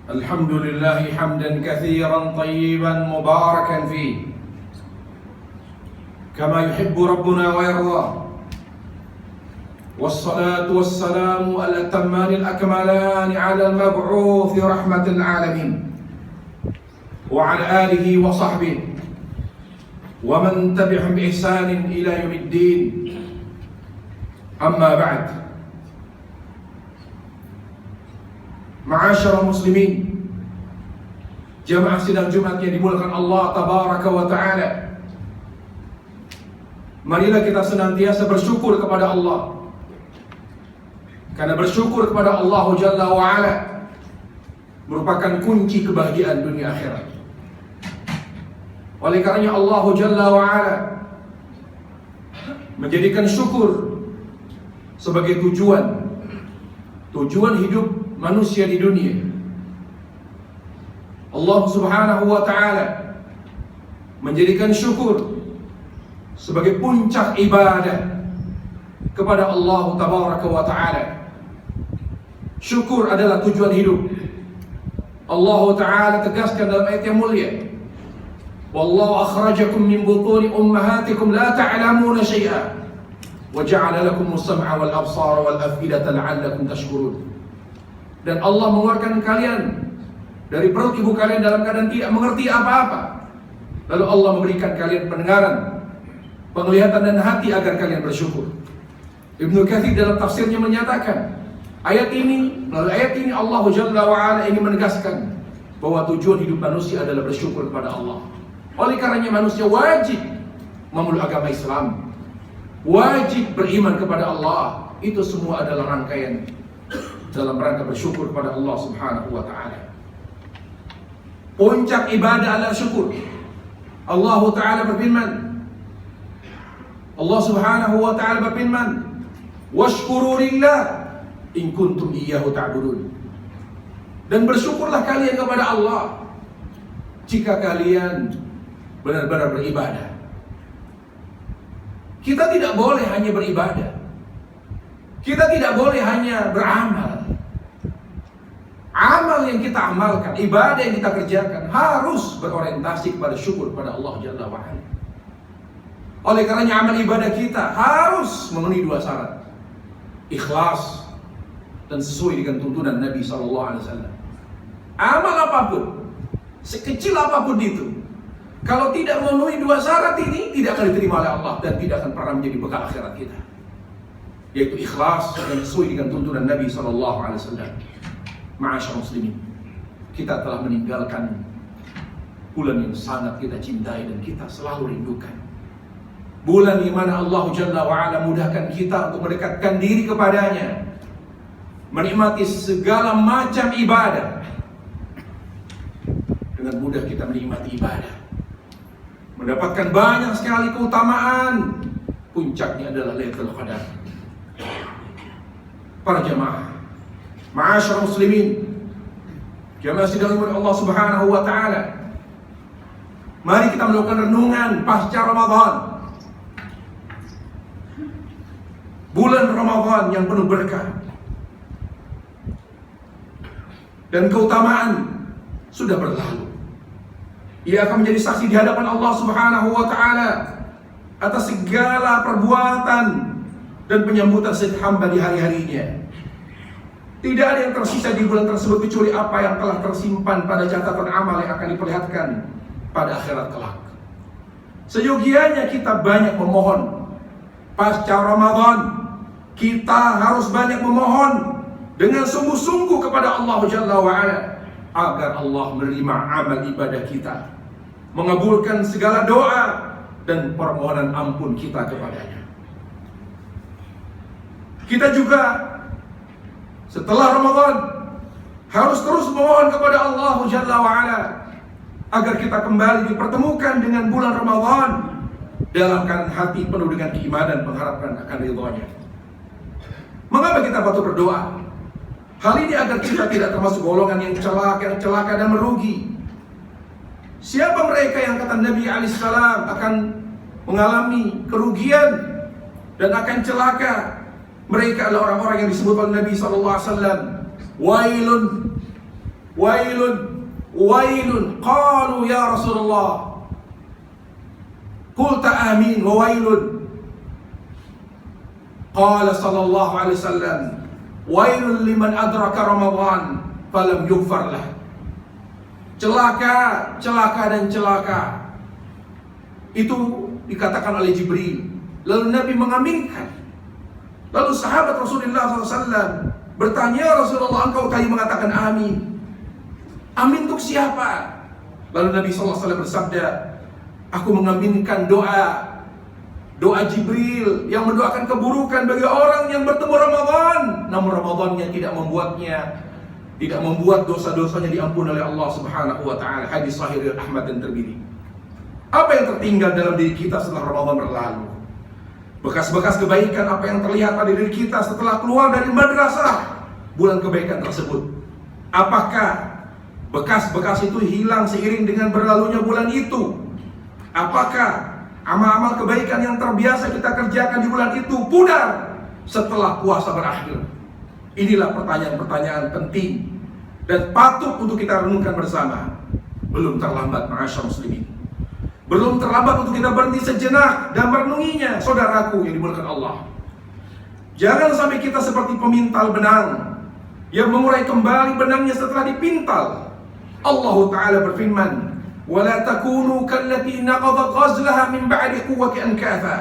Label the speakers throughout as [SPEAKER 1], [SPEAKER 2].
[SPEAKER 1] الحمد لله حمدا كثيرا طيبا مباركا فيه كما يحب ربنا ويرضى، والصلاة والسلام الأتمان الأكملان على المبعوث رحمة العالمين وعلى آله وصحبه ومن تبعهم بإحسان إلى يوم الدين. أما بعد، Ma'asyarul muslimin, jamaah sidang Jumat yang dimuliakan Allah tabaraka wa ta'ala, marilah kita senantiasa bersyukur kepada Allah, karena bersyukur kepada Allah Jalla wa Ala merupakan kunci kebahagiaan dunia akhirat. Oleh karenanya Allah Jalla wa Ala menjadikan syukur sebagai tujuan hidup manusia di dunia. Allah Subhanahu wa ta'ala menjadikan syukur sebagai puncak ibadah kepada Allah tabaraka wa ta'ala. Syukur adalah tujuan hidup. Allah ta'ala tegaskan dalam ayat yang mulia, wallahu akhrajakum min butuni ummahatikum la ta'lamuna syai'a wa ja'ala lakumus sam'a wal absara wal af'idata la'allakum tashkurun. Dan Allah mengeluarkan kalian dari perut ibu kalian dalam keadaan tidak mengerti apa-apa, lalu Allah memberikan kalian pendengaran, penglihatan dan hati agar kalian bersyukur. Ibnu Katsir dalam tafsirnya menyatakan, melalui ayat ini Allah Jalla wa Ala ingin menegaskan bahwa tujuan hidup manusia adalah bersyukur kepada Allah. Oleh karenanya manusia wajib memeluk agama Islam, wajib beriman kepada Allah. Itu semua adalah rangkaian dalam rangka bersyukur kepada Allah Subhanahu wa ta'ala. Puncak ibadah adalah syukur. Allah Ta'ala berfirman, Allah Subhanahu wa ta'ala berfirman, washkuru lillah in kuntum iyyahu ta'budun. Dan bersyukurlah kalian kepada Allah jika kalian benar-benar beribadah. Kita tidak boleh hanya beribadah, kita tidak boleh hanya beramal. Amal yang kita amalkan, ibadah yang kita kerjakan harus berorientasi kepada syukur kepada Allah Jalla wa Ala. Oleh karenanya amal ibadah kita harus memenuhi dua syarat: ikhlas dan sesuai dengan tuntunan Nabi SAW. Amal apapun, sekecil apapun itu, kalau tidak memenuhi dua syarat ini, tidak akan diterima oleh Allah dan tidak akan pernah menjadi bekal akhirat kita, yaitu ikhlas dan sesuai dengan tuntunan Nabi SAW. Ma'asyarul muslimin, kita telah meninggalkan bulan yang sangat kita cintai dan kita selalu rindukan. Bulan di mana Allah Jalla wa Ala mudahkan kita untuk mendekatkan diri kepadanya, menikmati segala macam ibadah. Dengan mudah kita menikmati ibadah, mendapatkan banyak sekali keutamaan. Puncaknya adalah Lailatul Qadar. Para jamaah, ma'asyarul muslimin, jamaah sidang Allah Subhanahu wa ta'ala, mari kita melakukan renungan pasca Ramadan. Bulan Ramadan yang penuh berkah dan keutamaan sudah berlalu. Ia akan menjadi saksi di hadapan Allah Subhanahu wa ta'ala atas segala perbuatan dan penyambutan setiap hamba di hari-harinya. Tidak ada yang tersisa di bulan tersebut kecuali apa yang telah tersimpan pada catatan amal yang akan diperlihatkan pada akhirat kelak. Seyogianya kita banyak memohon pasca Ramadan. Kita harus banyak memohon dengan sungguh-sungguh kepada Allah Jalla wa Ala agar Allah menerima amal ibadah kita, mengabulkan segala doa dan permohonan ampun kita kepadanya. Kita juga setelah Ramadan harus terus memohon kepada Allah Jalla wa Ala agar kita kembali dipertemukan dengan bulan Ramadan dalam keadaan hati penuh dengan keimanan, mengharapkan akan ridhonya. Mengapa kita patut berdoa? Hal ini agar kita tidak termasuk golongan yang celaka dan merugi. Siapa mereka yang kata Nabi alaihissalam akan mengalami kerugian dan akan celaka? Mereka adalah orang-orang yang disebut oleh Nabi SAW, wailun, wailun, wailun. Qalu ya Rasulullah, qulta amin wa wailun. Qala sallallahu alaihi wasallam, wailun liman adraka Ramadan falam yughfar lah. Celaka, celaka dan celaka. Itu dikatakan oleh Jibril. Lalu Nabi mengaminkan. Lalu sahabat Rasulullah SAW bertanya, ya Rasulullah, engkau tadi mengatakan amin. Amin untuk siapa? Lalu Nabi SAW bersabda, aku mengaminkan doa Jibril yang mendoakan keburukan bagi orang yang bertemu Ramadan, namun Ramadannya tidak membuat dosa-dosanya diampuni oleh Allah Subhanahu wa taala. Hadis sahih riwayat Ahmad dan Tirmidzi. Apa yang tertinggal dalam diri kita setelah Ramadan berlalu? Bekas-bekas kebaikan apa yang terlihat pada diri kita setelah keluar dari madrasah bulan kebaikan tersebut? Apakah bekas-bekas itu hilang seiring dengan berlalunya bulan itu? Apakah amal-amal kebaikan yang terbiasa kita kerjakan di bulan itu pudar setelah puasa berakhir? Inilah pertanyaan-pertanyaan penting dan patut untuk kita renungkan bersama. Belum terlambat, ma'asyar muslimin. Belum terlambat untuk kita berhenti sejenak dan merenunginya, saudaraku yang dimuliakan Allah. Jangan sampai kita seperti pemintal benang yang mengurai kembali benangnya setelah dipintal. Allah Ta'ala berfirman, وَلَا تَكُونُوا كَالَّتِي نَقَضَتْ غَزْلَهَا مِنْ بَعْدِ قُوَّةٍ أَنْكَاثًا.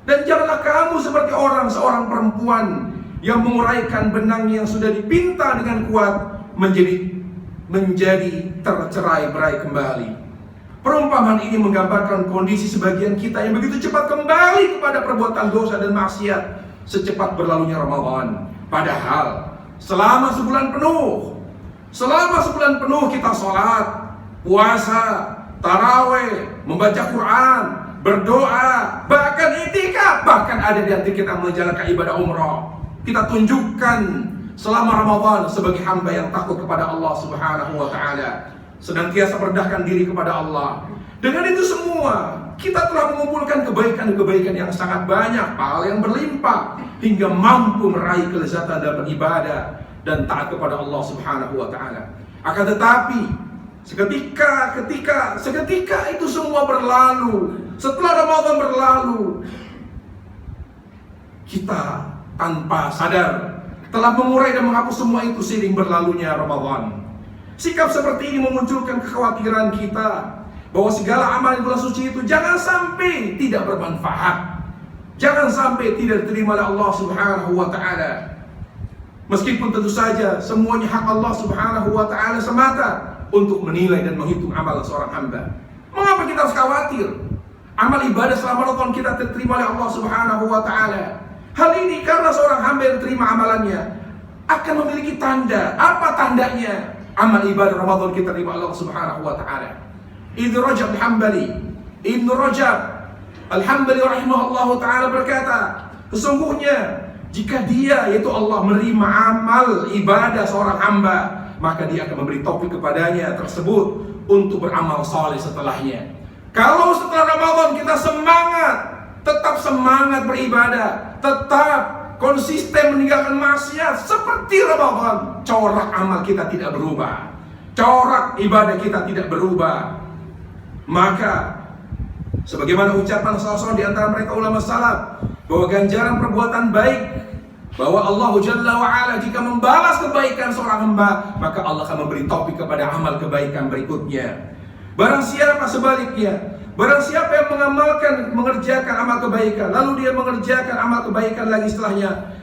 [SPEAKER 1] Dan janganlah kamu seperti seorang perempuan yang menguraikan benang yang sudah dipintal dengan kuat menjadi tercerai-berai kembali. Perumpamaan ini menggambarkan kondisi sebagian kita yang begitu cepat kembali kepada perbuatan dosa dan maksiat secepat berlalunya Ramadan. Padahal selama sebulan penuh kita sholat, puasa, taraweh, membaca Quran, berdoa, bahkan itikaf, bahkan ada di hati kita menjalankan ibadah umrah. Kita tunjukkan selama Ramadan sebagai hamba yang takut kepada Allah Subhanahu wa taala, senantiasa merendahkan diri kepada Allah. Dengan itu semua, kita telah mengumpulkan kebaikan-kebaikan yang sangat banyak, pahala yang berlimpah, hingga mampu meraih kelezatan dalam beribadah dan taat kepada Allah Subhanahu wa taala. Akan tetapi, seketika itu semua berlalu, setelah Ramadan berlalu, kita tanpa sadar telah mengurai dan menghapus semua itu seiring berlalunya Ramadan. Sikap seperti ini memunculkan kekhawatiran kita bahwa segala amal di bulan suci itu jangan sampai tidak bermanfaat, jangan sampai tidak diterima oleh Allah Subhanahu wa taala. Meskipun tentu saja semuanya hak Allah Subhanahu wa taala semata untuk menilai dan menghitung amal seorang hamba. Mengapa kita harus khawatir amal ibadah selama Ramadan kita diterima oleh Allah Subhanahu wa taala? Hal ini karena seorang hamba yang terima amalannya akan memiliki tanda. Apa tandanya? Amal ibadah Ramadan kita terima Allah Subhanahu wa taala. Ibnu Rajab Al-Hambali rahimahullahu taala berkata, sesungguhnya jika dia, yaitu Allah, menerima amal ibadah seorang hamba, maka dia akan memberi taufik kepadanya tersebut untuk beramal saleh setelahnya. Kalau setelah Ramadan kita tetap semangat beribadah, tetap konsisten meninggalkan maksiat seperti Ramadan, corak amal kita tidak berubah, corak ibadah kita tidak berubah, maka sebagaimana ucapan salah seorang di antara mereka ulama salaf, bahwa ganjaran perbuatan baik, bahwa Allah Jalla wa'ala jika membalas kebaikan seorang hamba, maka Allah akan memberi taufik kepada amal kebaikan berikutnya. Barang siapa sebaliknya, barang siapa yang mengerjakan amal kebaikan, lalu dia mengerjakan amal kebaikan lagi setelahnya.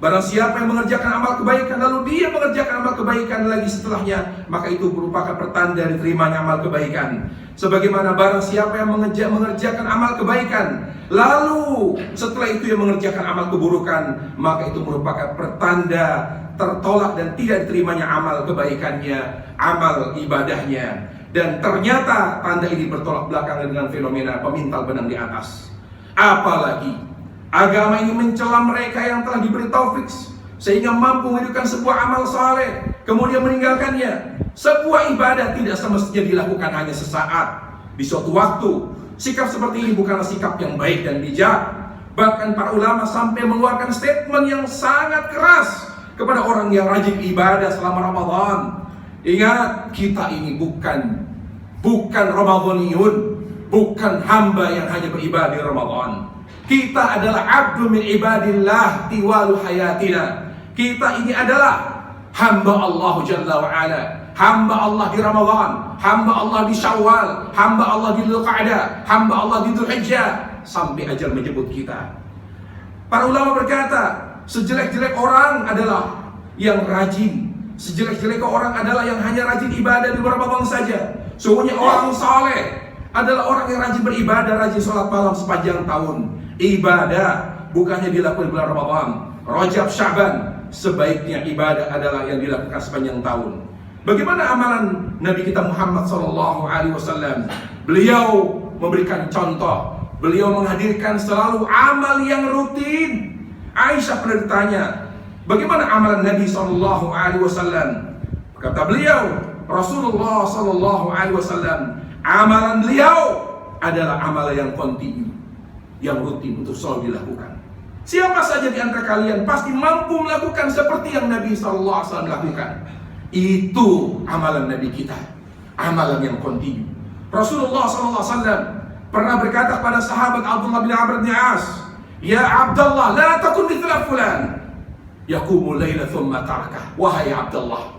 [SPEAKER 1] Barang siapa yang mengerjakan amal kebaikan, lalu dia mengerjakan amal kebaikan lagi setelahnya, maka itu merupakan pertanda diterimanya amal kebaikan. Sebagaimana barang siapa yang mengerjakan amal kebaikan, lalu setelah itu yang mengerjakan amal keburukan, maka itu merupakan pertanda tertolak dan tidak diterimanya amal kebaikannya, amal ibadahnya. Dan ternyata tanda ini bertolak belakang dengan fenomena pemintal benang di atas. Apalagi agama ini mencela mereka yang telah diberi taufik sehingga mampu menunjukkan sebuah amal saleh kemudian meninggalkannya. Sebuah ibadah tidak semestinya dilakukan hanya sesaat di suatu waktu. Sikap seperti ini bukanlah sikap yang baik dan bijak. Bahkan para ulama sampai mengeluarkan statement yang sangat keras kepada orang yang rajin ibadah selama Ramadan. Ingat, kita ini bukan Ramadhaniyun, bukan hamba yang hanya beribadah di Ramadan. Kita adalah abdu min ibadillah tiwalu hayatina. Kita ini adalah hamba Allah Jalla wa'ala, hamba Allah di Ramadan, hamba Allah di Syawal, hamba Allah di Dzulqa'dah, hamba Allah di Dzulhijjah, sampai ajal menjemput kita. Para ulama berkata, sejelek-jelek orang adalah yang rajin, sejelek-jelek orang adalah yang hanya rajin ibadah di Ramadan saja. Sesungguhnya orang saleh adalah orang yang rajin beribadah, rajin sholat malam sepanjang tahun. Ibadah bukannya dilakukan di bulan Ramadan, Rajab, Sya'ban. Sebaiknya ibadah adalah yang dilakukan sepanjang tahun. Bagaimana amalan Nabi kita Muhammad SAW? Beliau memberikan contoh. Beliau menghadirkan selalu amal yang rutin. Aisyah pernah ditanya, bagaimana amalan Nabi SAW? Kata beliau, Rasulullah SAW, amalan beliau adalah amalan yang kontinu, yang rutin untuk selalu dilakukan. Siapa saja di antara kalian pasti mampu melakukan seperti yang Nabi SAW lakukan. Itu amalan Nabi kita, amalan yang kontinu. Rasulullah SAW pernah berkata kepada sahabat Abdullah bin Amr bin As, "Ya Abdullah, la takun mithla fulan, yaqumu laila thumma tarakah." Wahai Abdullah,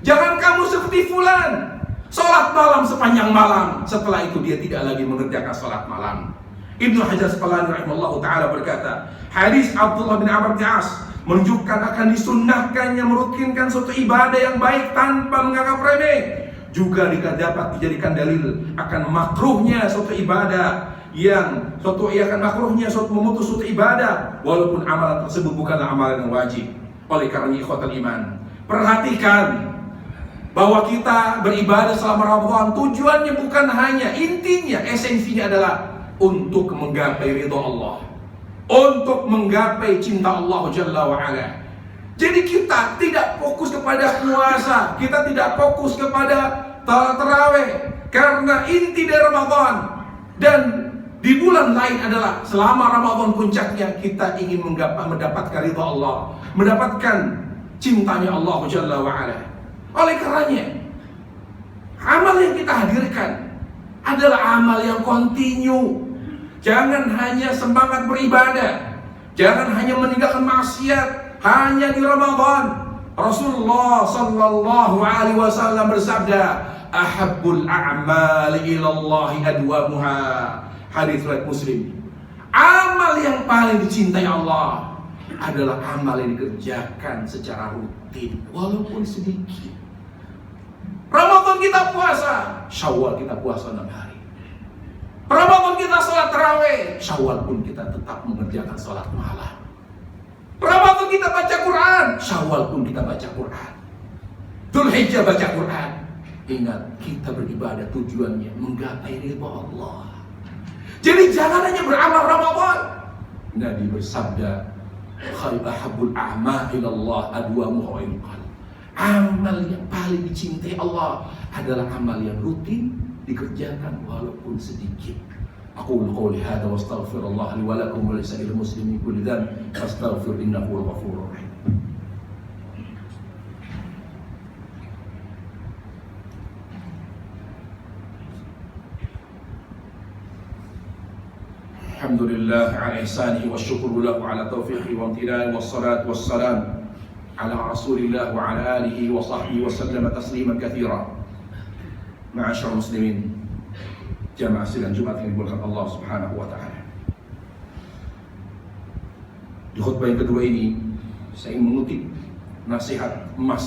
[SPEAKER 1] jangan kamu seperti fulan, salat malam sepanjang malam, setelah itu dia tidak lagi mengerjakan salat malam. Ibnu Hajar Asqalani rahimahullah taala berkata, hadis Abdullah bin Amr bin As menunjukkan akan disunnahkannya merutinkan suatu ibadah yang baik tanpa menganggap remeh. Juga dapat dijadikan dalil akan makruhnya suatu ibadah memutus suatu ibadah walaupun amalan tersebut bukanlah amalan yang wajib. Oleh karena ikhwatal iman, perhatikan bahwa kita beribadah selama Ramadan tujuannya bukan hanya, intinya, esensinya adalah untuk menggapai ridha Allah, untuk menggapai cinta Allah Jalla wa'ala. Jadi kita tidak fokus kepada puasa, kita tidak fokus kepada tarawih, karena inti dari Ramadan dan di bulan lain adalah selama Ramadan puncaknya kita ingin mendapatkan ridha Allah, mendapatkan cintanya Allah Jalla wa'ala. Oleh karenanya, amal yang kita hadirkan adalah amal yang kontinu. Jangan hanya semangat beribadah, jangan hanya meninggalkan maksiat hanya di Ramadan. Rasulullah sallallahu alaihi wasallam bersabda, "Ahabbul a'mali ilallahi adwamuha." Hadis riwayat Muslim. Amal yang paling dicintai Allah adalah amal yang dikerjakan secara rutin walaupun sedikit. Ramadan kita puasa, Syawal kita puasa 6 hari. Ramadan kita sholat tarawih, Syawal pun kita tetap mengerjakan sholat malam. Ramadan kita baca Quran, Syawal pun kita baca Quran. Dzulhijjah baca Quran. Ingat, kita beribadah tujuannya menggapai ridha Allah. Jadi jangan hanya beramal Ramadan. Nabi bersabda, "Ahabbul a'mali ilallah adwamuha wa in qalla." Amal yang paling dicintai Allah adalah amal yang rutin dikerjakan walaupun sedikit. Aqulu qouli hadza wa astaghfirullah li wa lakum wa lisa'il muslimin kulli dzanb fastaghfir innahu huwal ghafurur rahim. Alhamdulillah ala ihsanihi wa syukru lahu ala taufiqihi wa amtinanihi wassalatu wassalam ala rasulillah wa ala alihi wa sahbihi wa sallama tasliman katsira. Ma'asyarul muslimin, jamaah sidang Jumat yang dimuliakan Allah Subhanahu wa taala. Di khutbah yang kedua ini saya ingin mengutip nasihat emas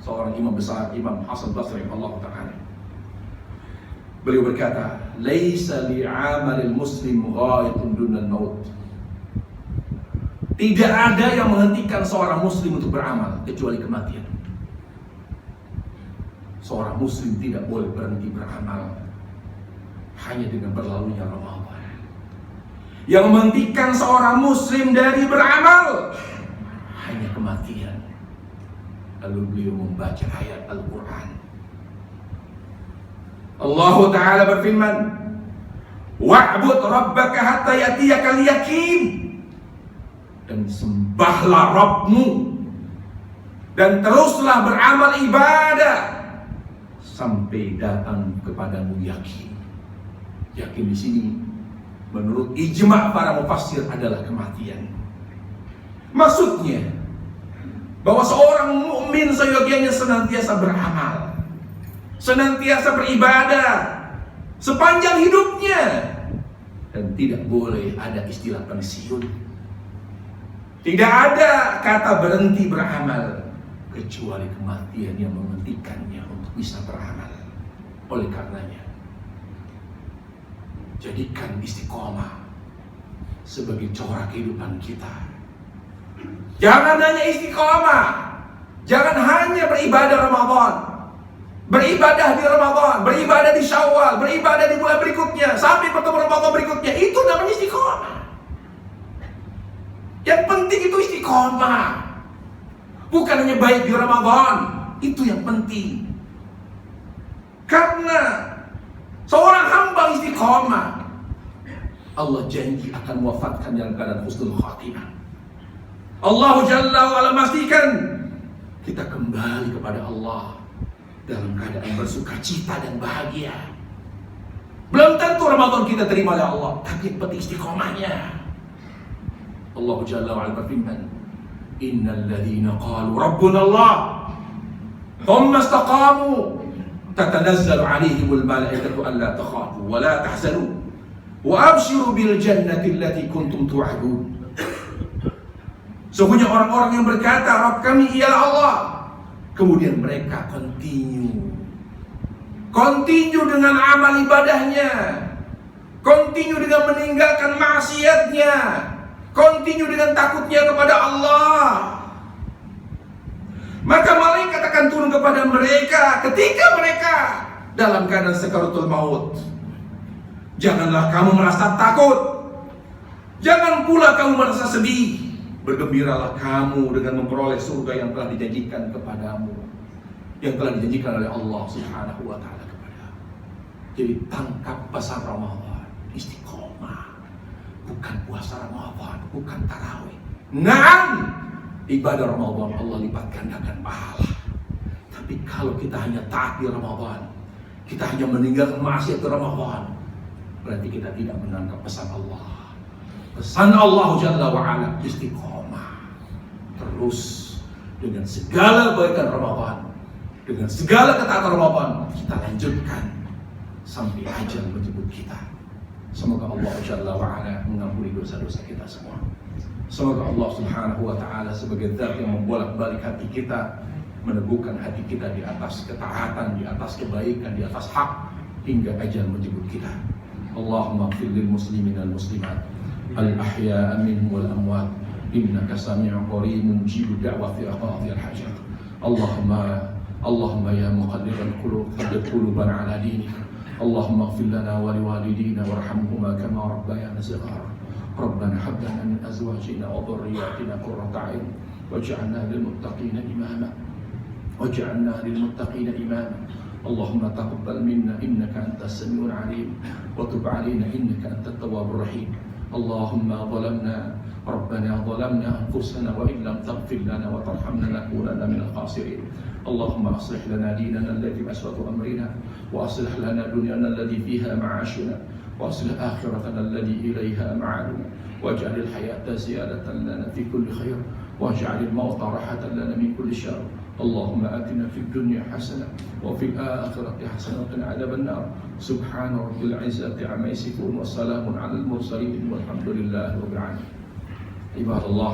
[SPEAKER 1] seorang imam besar, Imam Hasan Basri Allah taala. Beliau berkata, "Laisa li'amalil muslim ghayatun dunal maut." Tidak ada yang menghentikan seorang muslim untuk beramal kecuali kematian. Seorang muslim tidak boleh berhenti beramal hanya dengan berlalunya Ramadan. Yang menghentikan seorang muslim dari beramal hanya kematian. Lalu beliau membaca ayat Al-Quran. Allah Ta'ala berfirman, Wa'bud rabbaka hatta yatiyakal yakin. Dan sembahlah Rabbmu dan teruslah beramal ibadah sampai datang kepadamu yakin. Yakin di sini menurut ijma' para mufassir adalah kematian. Maksudnya bahwa seorang mukmin seyogianya senantiasa beramal, senantiasa beribadah sepanjang hidupnya, dan tidak boleh ada istilah pensiun. Tidak ada kata berhenti beramal kecuali kematian yang menghentikannya untuk bisa beramal. Oleh karenanya, jadikan istiqomah sebagai corak kehidupan kita. Jangan hanya istiqomah, jangan hanya beribadah Ramadan, beribadah di Ramadan, beribadah di Syawal, beribadah di bulan berikutnya sampai bertemu Ramadan berikutnya. Itu namanya istiqomah. Yang penting itu istiqomah, bukan hanya baik di Ramadan. Itu yang penting. Karena seorang hamba istiqomah, Allah janji akan wafatkan dalam keadaan husnul khatimah. Allah Jalla wa Ala memastikan kita kembali kepada Allah dalam keadaan bersuka cita dan bahagia. Belum tentu Ramadan kita terima oleh Allah, tapi yang penting istiqomahnya. Allah Jalla wa Ala berfirman, innal ladzina qalu rabbuna Allah thumma istaqamu tatanazzalu alaihimul malaikatu alla takhafu wa la tahzanu wa abshiru bil jannati allati kuntum tu'adun. Sesungguhnya orang-orang yang berkata Rabb kami ialah Allah, kemudian mereka continue dengan amal ibadahnya, continue dengan meninggalkan maksiatnya, continue dengan takutnya kepada Allah. Maka malaikat akan turun kepada mereka ketika mereka dalam keadaan sakaratul maut. Janganlah kamu merasa takut, jangan pula kamu merasa sedih. Bergembiralah kamu dengan memperoleh surga yang telah dijanjikan kepadamu, yang telah dijanjikan oleh Allah Subhanahu wa ta'ala kepadamu. Jadi tangkap pesan Ramadan, istiqomah. Bukan puasa Ramadan, bukan tarawih. Naam, ibadah Ramadan Allah lipat gandakan pahala. Tapi kalau kita hanya taat di Ramadan, kita hanya meninggalkan maksiat di Ramadan, berarti kita tidak menangkap pesan Allah. Pesan Allah Jalla wa Ala istiqomah. Terus dengan segala kebaikan Ramadan, dengan segala ketaatan Ramadan, kita lanjutkan sampai ajal menjemput kita. Semoga Allah Jalla wa Ala mengampuni dosa-dosa kita semua. Semoga Allah Subhanahu wa ta'ala sebagai zat yang membolak-balik hati kita, meneguhkan hati kita di atas ketaatan, di atas kebaikan, di atas hak hingga ajal menjemput kita. Allahumma ighfir lil muslimin wal muslimat al-ahya'a minhum wal amwat innaka sami'un qaribun mujibud da'wati qadhiyal hajat. Allahumma ya muqallibal qulub thabbit qulubana ala dinik. Allahumma ighfir lana wa liwalidina warhamhuma kama rabbayana shighara. Rabbana hab lana min azwajina wa dhurriyyatina qurrata a'yun waj'alna lil muttaqina imama. Allahumma taqabbal minna innaka antas samiul alim wa tub alaina innaka antat tawwabur rahim. Allahumma Rabbana zalamna anfusana wa in lam taghfir lana wa tarhamna lanakunanna minal khasirin. Allahumma aslih lana dinana alladhi aswatu amrina wa aslih lana dunyana alladhi fiha ma'ashuna wa aslih akhiratana alladhi ilayha ma'aduna waj'alil hayata ziyadatan lana fi kulli khair waj'alil mauta rahatan lana min kulli syarr. اللهم آتنا في الدنيا حسنة وفي الآخرة حسنة وقنا عذاب النار. سبحان رب العزة عما يصفون وسلام على المرسلين والحمد لله رب العالمين. عباد الله